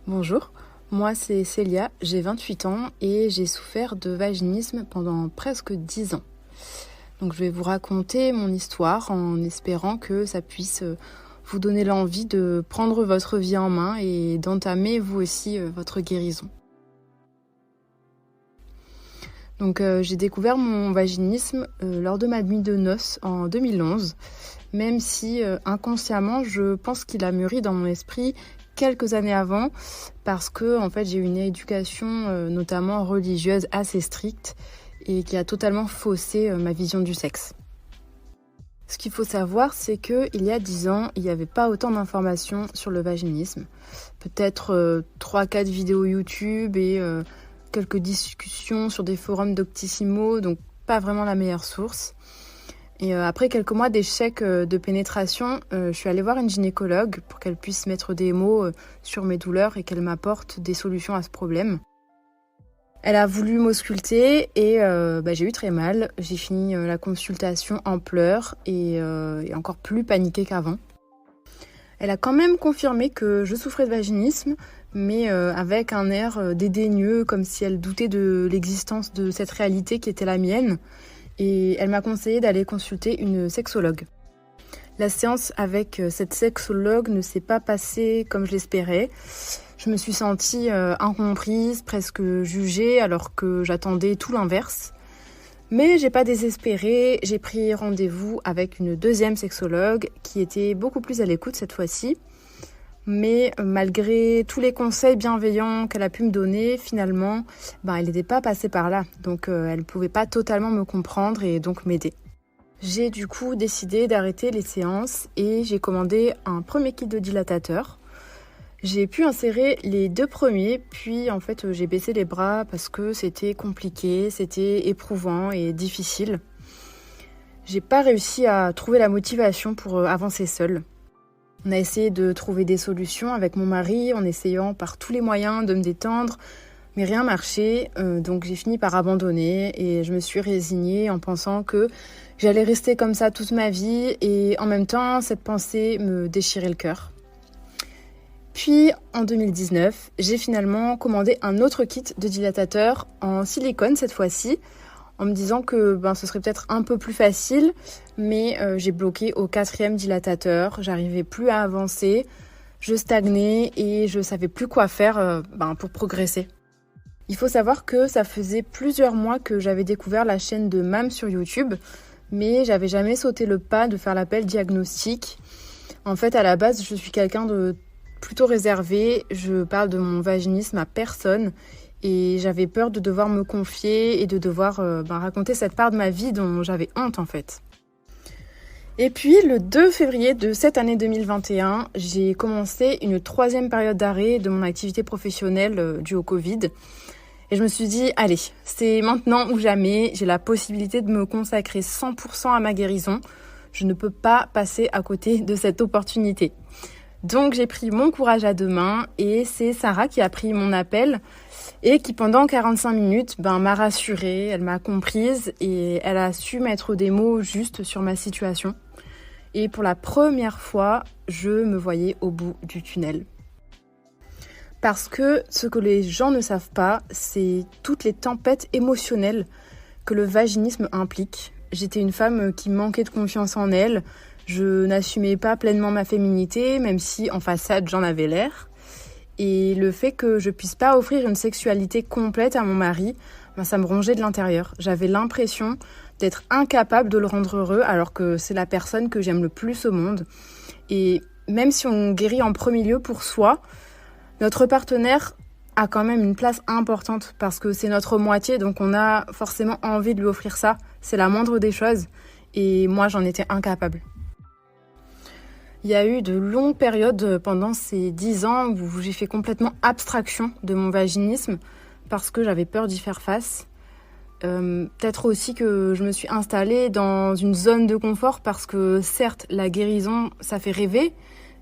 Bonjour, moi c'est Célia, j'ai 28 ans et j'ai souffert de vaginisme pendant presque 10 ans. Donc je vais vous raconter mon histoire en espérant que ça puisse vous donner l'envie de prendre votre vie en main et d'entamer vous aussi votre guérison. Donc j'ai découvert mon vaginisme lors de ma nuit de noces en 2011, même si inconsciemment je pense qu'il a mûri dans mon esprit quelques années avant, parce que en fait j'ai eu une éducation notamment religieuse assez stricte et qui a totalement faussé ma vision du sexe. Ce qu'il faut savoir, c'est qu'il y a 10 ans, il n'y avait pas autant d'informations sur le vaginisme. Peut-être 3-4 vidéos YouTube et quelques discussions sur des forums Doctissimo, donc pas vraiment la meilleure source. Et après quelques mois d'échecs de pénétration, je suis allée voir une gynécologue pour qu'elle puisse mettre des mots sur mes douleurs et qu'elle m'apporte des solutions à ce problème. Elle a voulu m'ausculter et j'ai eu très mal. J'ai fini la consultation en pleurs et encore plus paniquée qu'avant. Elle a quand même confirmé que je souffrais de vaginisme, mais avec un air dédaigneux, comme si elle doutait de l'existence de cette réalité qui était la mienne. Et elle m'a conseillé d'aller consulter une sexologue. La séance avec cette sexologue ne s'est pas passée comme je l'espérais. Je me suis sentie incomprise, presque jugée, alors que j'attendais tout l'inverse. Mais j'ai pas désespéré, j'ai pris rendez-vous avec une deuxième sexologue qui était beaucoup plus à l'écoute cette fois-ci. Mais malgré tous les conseils bienveillants qu'elle a pu me donner, finalement, elle n'était pas passée par là. Donc elle ne pouvait pas totalement me comprendre et donc m'aider. J'ai du coup décidé d'arrêter les séances et j'ai commandé un premier kit de dilatateur. J'ai pu insérer les 2 premiers, puis en fait j'ai baissé les bras parce que c'était compliqué, c'était éprouvant et difficile. J'ai pas réussi à trouver la motivation pour avancer seule. On a essayé de trouver des solutions avec mon mari en essayant par tous les moyens de me détendre, mais rien marchait, donc j'ai fini par abandonner et je me suis résignée en pensant que j'allais rester comme ça toute ma vie et en même temps cette pensée me déchirait le cœur. Puis en 2019, j'ai finalement commandé un autre kit de dilatateur en silicone cette fois-ci, en me disant que ce serait peut-être un peu plus facile, mais j'ai bloqué au 4e dilatateur, j'arrivais plus à avancer, je stagnais et je savais plus quoi faire pour progresser. Il faut savoir que ça faisait plusieurs mois que j'avais découvert la chaîne de MAM sur YouTube, mais j'avais jamais sauté le pas de faire l'appel diagnostic. En fait, à la base, je suis quelqu'un de plutôt réservé, je parle de mon vaginisme à personne. Et j'avais peur de devoir me confier et de devoir raconter cette part de ma vie dont j'avais honte en fait. Et puis le 2 février de cette année 2021, j'ai commencé une 3e période d'arrêt de mon activité professionnelle due au Covid. Et je me suis dit, allez, c'est maintenant ou jamais, j'ai la possibilité de me consacrer 100% à ma guérison. Je ne peux pas passer à côté de cette opportunité. Donc j'ai pris mon courage à 2 mains et c'est Sarah qui a pris mon appel et qui pendant 45 minutes m'a rassurée, elle m'a comprise et elle a su mettre des mots justes sur ma situation. Et pour la première fois, je me voyais au bout du tunnel. Parce que ce que les gens ne savent pas, c'est toutes les tempêtes émotionnelles que le vaginisme implique. J'étais une femme qui manquait de confiance en elle. Je n'assumais pas pleinement ma féminité, même si en façade j'en avais l'air. Et le fait que je puisse pas offrir une sexualité complète à mon mari, ça me rongeait de l'intérieur. J'avais l'impression d'être incapable de le rendre heureux alors que c'est la personne que j'aime le plus au monde. Et même si on guérit en premier lieu pour soi, notre partenaire a quand même une place importante parce que c'est notre moitié, donc on a forcément envie de lui offrir ça. C'est la moindre des choses et moi j'en étais incapable. Il y a eu de longues périodes pendant ces 10 ans où j'ai fait complètement abstraction de mon vaginisme parce que j'avais peur d'y faire face. Peut-être aussi que je me suis installée dans une zone de confort parce que certes, la guérison, ça fait rêver,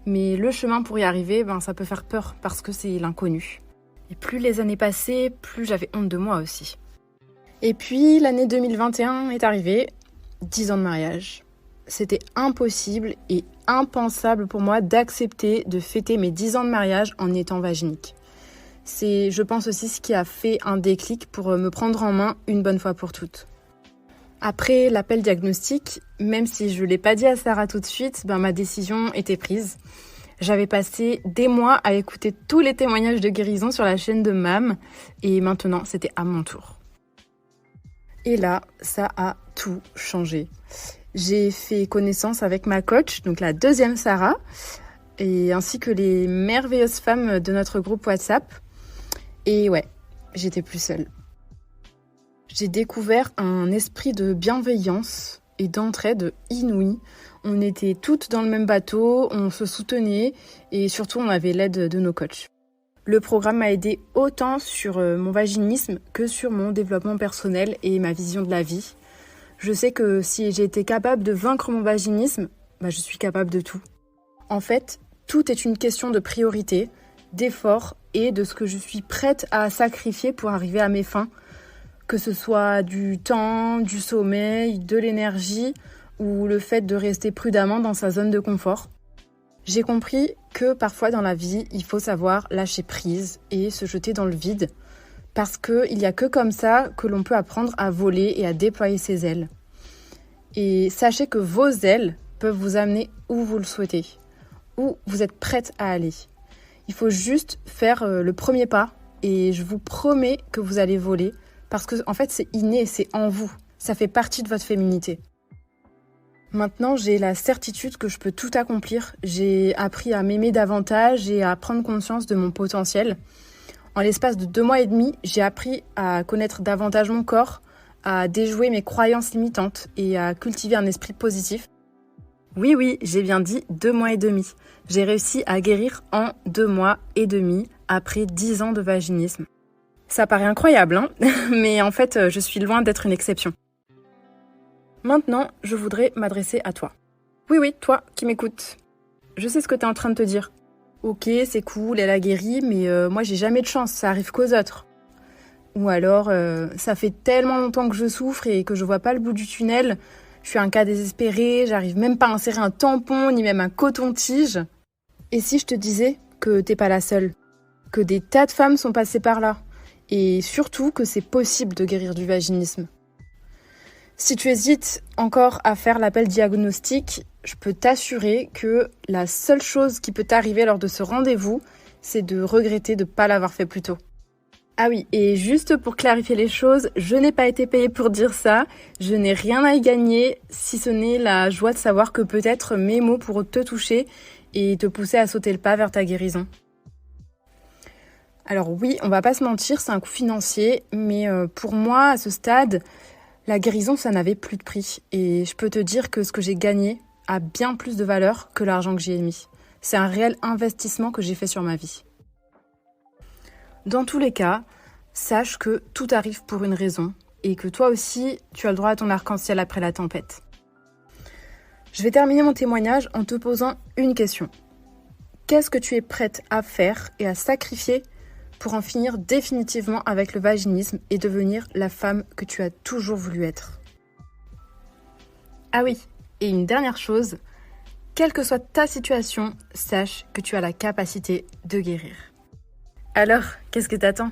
mais le chemin pour y arriver, ça peut faire peur parce que c'est l'inconnu. Et plus les années passaient, plus j'avais honte de moi aussi. Et puis l'année 2021 est arrivée, 10 ans de mariage. C'était impossible et impensable pour moi d'accepter de fêter mes 10 ans de mariage en étant vaginique. C'est, je pense aussi, ce qui a fait un déclic pour me prendre en main une bonne fois pour toutes. Après l'appel diagnostic, même si je ne l'ai pas dit à Sarah tout de suite, ma décision était prise. J'avais passé des mois à écouter tous les témoignages de guérison sur la chaîne de Mam et maintenant c'était à mon tour. Et là, ça a tout changé. J'ai fait connaissance avec ma coach, donc la deuxième Sarah, et ainsi que les merveilleuses femmes de notre groupe WhatsApp. Et ouais, j'étais plus seule. J'ai découvert un esprit de bienveillance et d'entraide inouï. On était toutes dans le même bateau, on se soutenait et surtout on avait l'aide de nos coachs. Le programme m'a aidé autant sur mon vaginisme que sur mon développement personnel et ma vision de la vie. Je sais que si j'ai été capable de vaincre mon vaginisme, je suis capable de tout. En fait, tout est une question de priorité, d'effort et de ce que je suis prête à sacrifier pour arriver à mes fins. Que ce soit du temps, du sommeil, de l'énergie ou le fait de rester prudemment dans sa zone de confort. J'ai compris que parfois dans la vie, il faut savoir lâcher prise et se jeter dans le vide parce qu'il n'y a que comme ça que l'on peut apprendre à voler et à déployer ses ailes. Et sachez que vos ailes peuvent vous amener où vous le souhaitez, où vous êtes prête à aller. Il faut juste faire le premier pas et je vous promets que vous allez voler. Parce que en fait, c'est inné, c'est en vous. Ça fait partie de votre féminité. Maintenant, j'ai la certitude que je peux tout accomplir. J'ai appris à m'aimer davantage et à prendre conscience de mon potentiel. En l'espace de 2 mois et demi, j'ai appris à connaître davantage mon corps, à déjouer mes croyances limitantes et à cultiver un esprit positif. Oui, j'ai bien dit 2 mois et demi. J'ai réussi à guérir en 2 mois et demi après 10 ans de vaginisme. Ça paraît incroyable, hein mais en fait, je suis loin d'être une exception. Maintenant, je voudrais m'adresser à toi. Oui, toi qui m'écoutes. Je sais ce que tu es en train de te dire. Ok, c'est cool, elle a guéri, mais moi j'ai jamais de chance, ça arrive qu'aux autres. Ou alors, ça fait tellement longtemps que je souffre et que je vois pas le bout du tunnel, je suis un cas désespéré, j'arrive même pas à insérer un tampon, ni même un coton-tige. Et si je te disais que t'es pas la seule, que des tas de femmes sont passées par là, et surtout que c'est possible de guérir du vaginisme. Si tu hésites encore à faire l'appel diagnostic, je peux t'assurer que la seule chose qui peut t'arriver lors de ce rendez-vous, c'est de regretter de ne pas l'avoir fait plus tôt. Ah oui, et juste pour clarifier les choses, je n'ai pas été payée pour dire ça, je n'ai rien à y gagner, si ce n'est la joie de savoir que peut-être mes mots pourront te toucher et te pousser à sauter le pas vers ta guérison. Alors oui, on va pas se mentir, c'est un coût financier, mais pour moi, à ce stade, la guérison, ça n'avait plus de prix. Et je peux te dire que ce que j'ai gagné a bien plus de valeur que l'argent que j'y ai mis. C'est un réel investissement que j'ai fait sur ma vie. Dans tous les cas, sache que tout arrive pour une raison et que toi aussi, tu as le droit à ton arc-en-ciel après la tempête. Je vais terminer mon témoignage en te posant une question. Qu'est-ce que tu es prête à faire et à sacrifier pour en finir définitivement avec le vaginisme et devenir la femme que tu as toujours voulu être? Ah oui, et une dernière chose, quelle que soit ta situation, sache que tu as la capacité de guérir. Alors, qu'est-ce que t'attends ?